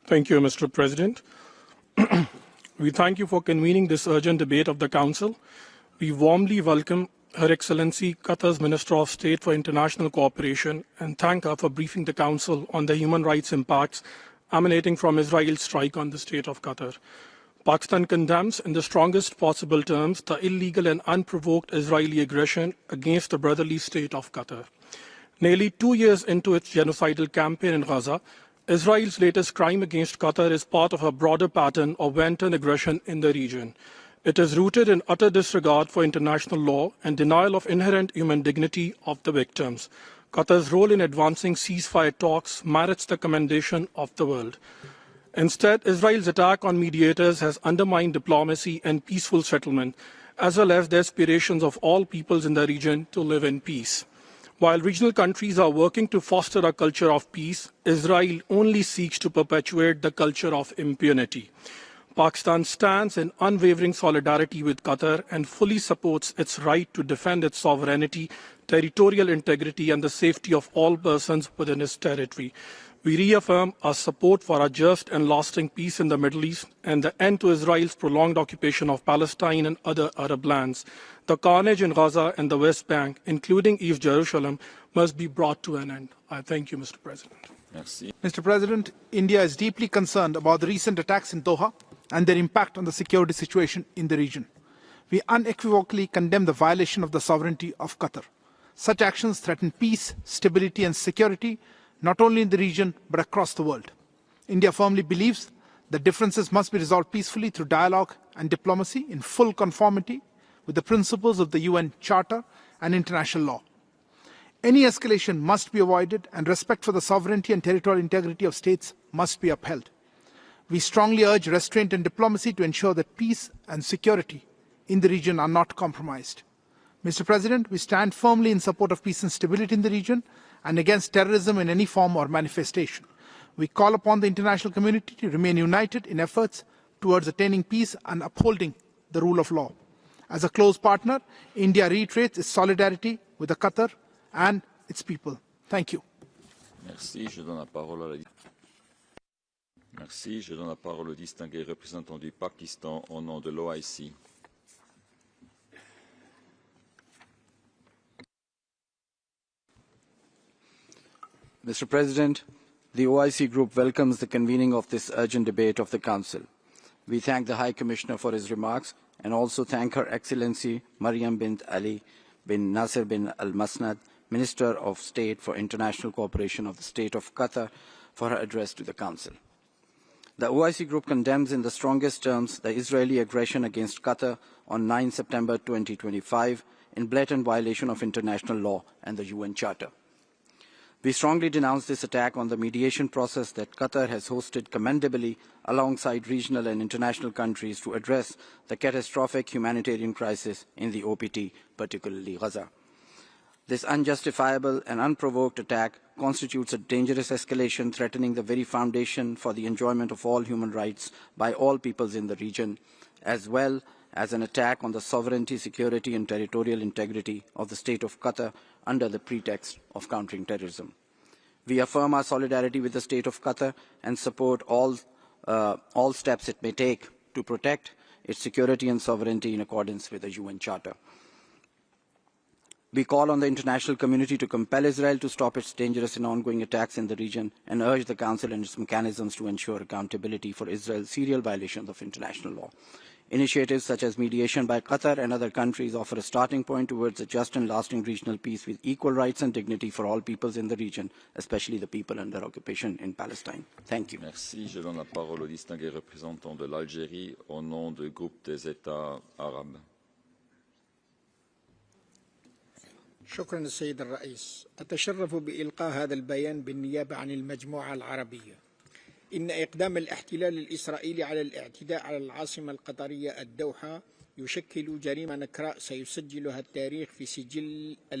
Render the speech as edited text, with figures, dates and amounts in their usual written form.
Thank you, Mr. President. We thank you for convening this urgent debate of the Council. We warmly welcome Her Excellency Qatar's Minister of State for International Cooperation and thank her for briefing the Council on the human rights impacts emanating from Israel's strike on the state of Qatar. Pakistan condemns in the strongest possible terms the illegal and unprovoked Israeli aggression against the brotherly state of Qatar. Nearly 2 years into its genocidal campaign in Gaza, Israel's latest crime against Qatar is part of a broader pattern of wanton aggression in the region. It is rooted in utter disregard for international law and denial of inherent human dignity of the victims. Qatar's role in advancing ceasefire talks merits the commendation of the world. Instead, Israel's attack on mediators has undermined diplomacy and peaceful settlement, as well as the aspirations of all peoples in the region to live in peace. While regional countries are working to foster a culture of peace, Israel only seeks to perpetuate the culture of impunity. Pakistan stands in unwavering solidarity with Qatar and fully supports its right to defend its sovereignty, territorial integrity and the safety of all persons within its territory. We reaffirm our support for a just and lasting peace in the Middle East and the end to Israel's prolonged occupation of Palestine and other Arab lands. The carnage in Gaza and the West Bank, including East Jerusalem, must be brought to an end. I thank you, Mr. President. Merci. Mr. President, India is deeply concerned about the recent attacks in Doha and their impact on the security situation in the region. We unequivocally condemn the violation of the sovereignty of Qatar. Such actions threaten peace, stability and security, not only in the region, but across the world. India firmly believes that differences must be resolved peacefully through dialogue and diplomacy in full conformity with the principles of the UN Charter and international law. Any escalation must be avoided and respect for the sovereignty and territorial integrity of states must be upheld. We strongly urge restraint and diplomacy to ensure that peace and security in the region are not compromised. Mr. President, we stand firmly in support of peace and stability in the region and against terrorism in any form or manifestation. We call upon the international community to remain united in efforts towards attaining peace and upholding the rule of law. As a close partner, India reiterates its solidarity with the Qatar and its people. Thank you. Merci. Je donne la parole au distingué représentant du Pakistan au nom de l'OIC. Mr. President, the OIC Group welcomes the convening of this urgent debate of the Council. We thank the High Commissioner for his remarks and also thank Her Excellency Mariam bint Ali bin Nasser bin Al Masnad, Minister of State for International Cooperation of the State of Qatar, for her address to the Council. The OIC Group condemns in the strongest terms the Israeli aggression against Qatar on 9 September 2025 in blatant violation of international law and the UN Charter. We strongly denounce this attack on the mediation process that Qatar has hosted commendably alongside regional and international countries to address the catastrophic humanitarian crisis in the OPT, particularly Gaza. This unjustifiable and unprovoked attack constitutes a dangerous escalation threatening the very foundation for the enjoyment of all human rights by all peoples in the region, as well as an attack on the sovereignty, security and territorial integrity of the state of Qatar under the pretext of countering terrorism. We affirm our solidarity with the state of Qatar and support all steps it may take to protect its security and sovereignty in accordance with the UN Charter. We call on the international community to compel Israel to stop its dangerous and ongoing attacks in the region and urge the Council and its mechanisms to ensure accountability for Israel's serial violations of international law. Initiatives such as mediation by Qatar and other countries offer a starting point towards a just and lasting regional peace with equal rights and dignity for all peoples in the region, especially the people under occupation in Palestine. Thank you. Merci. Je donne la parole au distingué représentant de l'Algérie au nom du groupe des États arabes. شكرا السيد الرئيس. أتشرف بإلقاء هذا البيان بالنيابة عن المجموعة العربية. إن إقدام الاحتلال الإسرائيلي على الاعتداء على العاصمة القطرية الدوحة يشكل جريمة نكراء سيسجلها التاريخ في سجل